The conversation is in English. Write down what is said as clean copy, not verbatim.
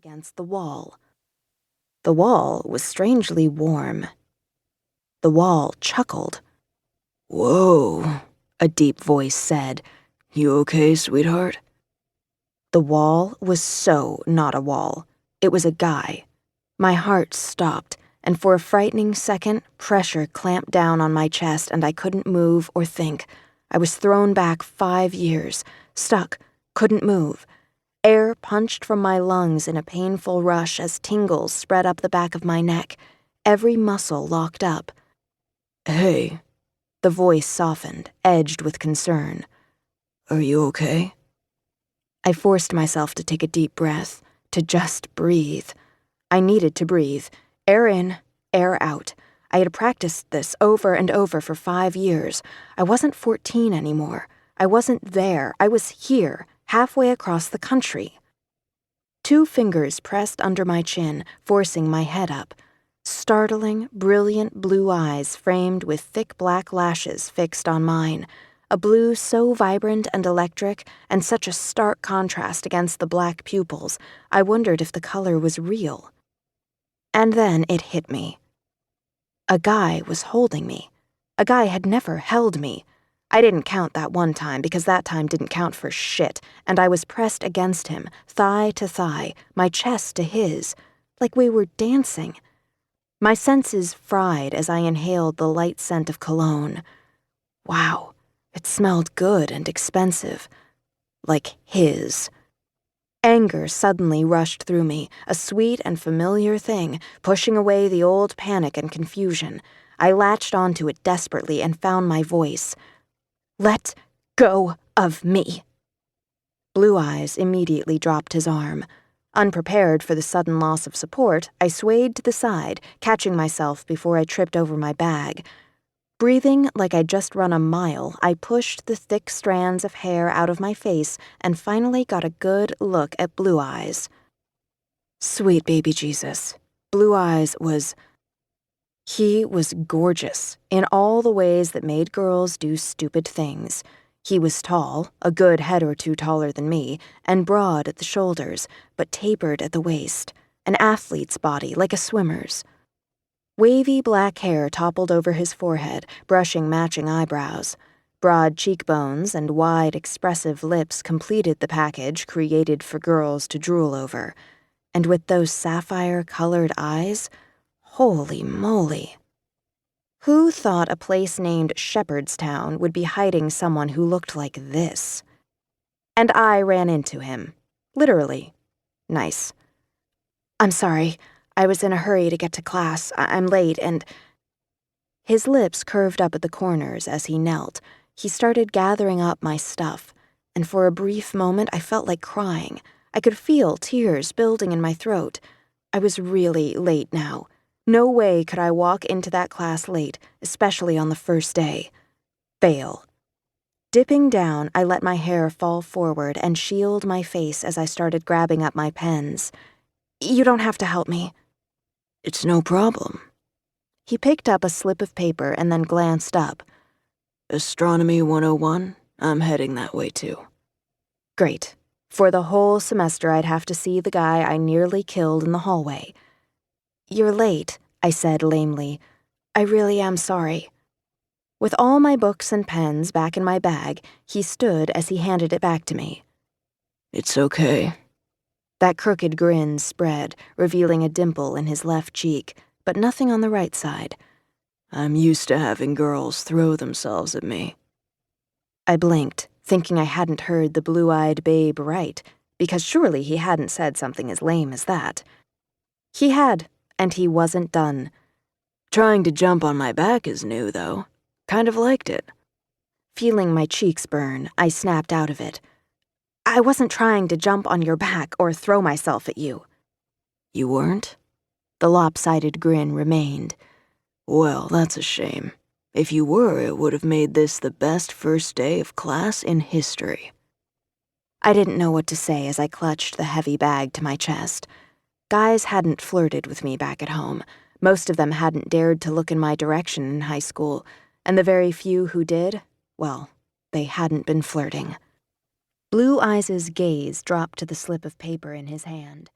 against the wall. The wall was strangely warm. The wall chuckled. "Whoa," a deep voice said. "You okay, sweetheart?" The wall was so not a wall. It was a guy. My heart stopped, and for a frightening second, pressure clamped down on my chest and I couldn't move or think. I was thrown back 5 years, stuck, couldn't move. Air punched from my lungs in a painful rush as tingles spread up the back of my neck, every muscle locked up. "Hey." The voice softened, edged with concern. "Are you okay?" I forced myself to take a deep breath, to just breathe. I needed to breathe. Air in, air out. I had practiced this over and over for 5 years. I wasn't 14 anymore. I wasn't there. I was here, halfway across the country. 2 fingers pressed under my chin, forcing my head up. Startling, brilliant blue eyes framed with thick black lashes fixed on mine. A blue so vibrant and electric, and such a stark contrast against the black pupils, I wondered if the color was real. And then it hit me. A guy was holding me. A guy had never held me. I didn't count that one time because that time didn't count for shit, and I was pressed against him, thigh to thigh, my chest to his, like we were dancing. My senses fried as I inhaled the light scent of cologne. Wow, it smelled good and expensive. Like his. Anger suddenly rushed through me, a sweet and familiar thing, pushing away the old panic and confusion. I latched onto it desperately and found my voice. "Let go of me." Blue Eyes immediately dropped his arm. Unprepared for the sudden loss of support, I swayed to the side, catching myself before I tripped over my bag. Breathing like I'd just run a mile, I pushed the thick strands of hair out of my face and finally got a good look at Blue Eyes. Sweet baby Jesus. Blue Eyes was... He was gorgeous in all the ways that made girls do stupid things. He was tall, a good head or two taller than me, and broad at the shoulders, but tapered at the waist, an athlete's body like a swimmer's. Wavy black hair toppled over his forehead, brushing matching eyebrows. Broad cheekbones and wide, expressive lips completed the package created for girls to drool over. And with those sapphire-colored eyes, holy moly. Who thought a place named Shepherdstown would be hiding someone who looked like this? And I ran into him. Literally. Nice. "I'm sorry. I was in a hurry to get to class. I'm late and..." His lips curved up at the corners as he knelt. He started gathering up my stuff, and for a brief moment I felt like crying. I could feel tears building in my throat. I was really late now. No way could I walk into that class late, especially on the first day. Fail. Dipping down, I let my hair fall forward and shield my face as I started grabbing up my pens. "You don't have to help me." "It's no problem." He picked up a slip of paper and then glanced up. "Astronomy 101? I'm heading that way too." Great. For the whole semester I'd have to see the guy I nearly killed in the hallway. "You're late," I said lamely. "I really am sorry." With all my books and pens back in my bag, he stood as he handed it back to me. "It's okay." That crooked grin spread, revealing a dimple in his left cheek, but nothing on the right side. "I'm used to having girls throw themselves at me." I blinked, thinking I hadn't heard the blue-eyed babe right, because surely he hadn't said something as lame as that. He had, and he wasn't done. "Trying to jump on my back is new, though. Kind of liked it." Feeling my cheeks burn, I snapped out of it. "I wasn't trying to jump on your back or throw myself at you." "You weren't?" The lopsided grin remained. "Well, that's a shame. If you were, it would have made this the best first day of class in history." I didn't know what to say as I clutched the heavy bag to my chest. Guys hadn't flirted with me back at home. Most of them hadn't dared to look in my direction in high school, and the very few who did, well, they hadn't been flirting. Blue Eyes' gaze dropped to the slip of paper in his hand.